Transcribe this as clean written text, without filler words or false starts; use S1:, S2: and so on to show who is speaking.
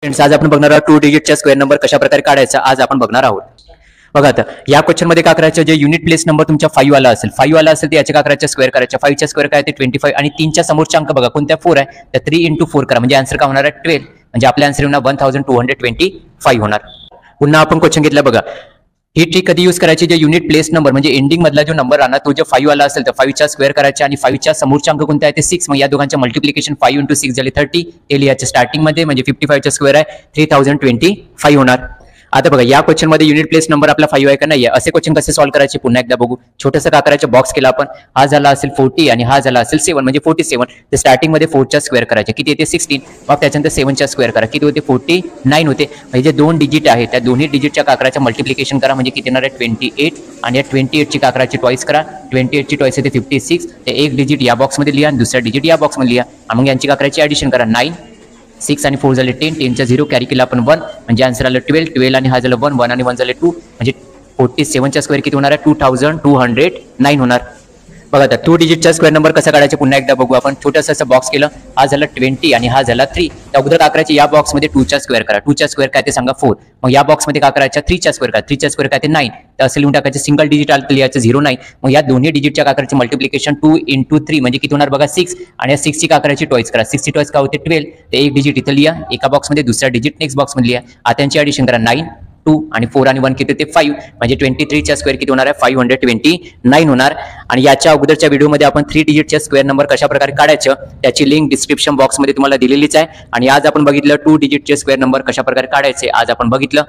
S1: Friends, आज आपण बघणार आहोत 2 डिजिटचा स्क्वेअर नंबर कशा प्रकारे काढायचा आज आपण बघणार आहोत. बघा आता या क्वेश्चन मध्ये काय करायचं, जे युनिट प्लेस नंबर तुमच्या 5 वाला असेल, 5 वाला असेल तर याच्या काय करायचं, स्क्वेअर करायचा. 5 चा स्क्वेअर काय ते 25 आणि 3 च्या समोरचा अंक बघा कोणत्या 4 आहे, तर 3 × 4 करा म्हणजे आन्सर काय होणार आहे 12. म्हणजे आपला आन्सर होणार 1225 होणार. पुन्हा आपण क्वेश्चन घेतला बघा, ही ट्रिक कधी यूज करायची, जे युनिट प्लेस नंबर म्हणजे एंडिंग मधला जो नंबर राहणार तो जो 5 वाला असेल तर 5 चा स्क्वेअर करायचा आणि 5 च्या समोरचा अंक कोणता आहे ते 6. मग या दोघांच्या मल्टिप्लिकेशन 5 × 6 झाले 30. ते लिहायचं स्टार्टिंग मध्ये म्हणजे 55 चा स्क्वेअर आहे 3025 होणार. आता बघा या क्वेश्चन मध्ये युनिट प्लेस नंबर आपला 5 आहे का नाही, असे क्वेश्चन कसे सॉल्व्ह करायचे पुन्हा एकदा बघू. छोटंसं का करायचं, बॉक्स केला आपण, हा झाला असेल 40 आणि हा झाला असेल 7 म्हणजे 47. तर स्टार्टिंग मध्ये 4 चा स्क्वेअर करायचे, किती येते 16. मग त्याच्यानंतर 7 चा स्क्वेअर करा, किती होते 49 होते. म्हणजे जे दोन डिजिट आहेत त्या दोन्ही डिजिटच्या काकराच्या मल्टिप्लिकेशन करा म्हणजे किती येणार आहे 28. आणि या 28 ची काकराची टॉईस करा, 28 ची टॉईस येते 56. ते एक डिजिट या बॉक्स मध्ये लिहा आणि दुसरा डिजिट या बॉक्स मध्ये लिहा आणि मग यांची काकराची ऍडिशन करा. 9 6 आणि 4 झाले 10, 10 चा 0 कॅरी केला आपण 1 म्हणजे आन्सर आलं 12 आणि हा झालं 1 1 आणि 1 झाले 2 म्हणजे 47 चा स्क्वेअर किती होणार आहे 2209 होणार. बघा आता 2 डिजिटचा स्क्वेअर नंबर कसा काढायचा पुन्हा एकदा बघू आपण. छोटंसं असं बॉक्स केलं, हा झाला 20 आणि हा झाला 3. त्या अगोदर काकराचे या बॉक्स मध्ये 2 चा स्क्वेअर करा, 2 चा स्क्वेअर काय ते सांगा 4. मग या बॉक्स मध्ये काकराच्या 3 चा स्क्वेअर करा, 3 चा स्क्वेअर काय ते 9. तर असं लिहून टाकायचं, सिंगल डिजिट आलं तर लिहायचं 09. मग या दोन्ही डिजिटच्या काकराचे मल्टिप्लिकेशन 2 × 3 म्हणजे किती होणार बघा 6. आणि या 6 ची काकराची टॉईस करा, 6 ची टॉईस काय होते 12. ते एक डिजिट इथं लिहा एका बॉक्स मध्ये, दुसरा डिजिट नेक्स्ट बॉक्स मध्ये लिहा. आता त्यांची ऍडिशन करा 9 2 आणि 4 आणि 1 किती ते 5 म्हणजे 23 चा स्क्वेअर किती होणार आहे 529 होणार. आणि याच्या अगोदरच्या व्हिडिओमध्ये आपण 3 डिजिटच्या स्क्वेअर नंबर कशा प्रकारे काढायचं त्याची लिंक डिस्क्रिप्शन बॉक्स मध्ये तुम्हाला दिलेलीच आहे. आणि आज आपण बघितलं 2 डिजिटचे स्क्वेअर नंबर कशा प्रकारे काढायचे आज आपण बघितलं.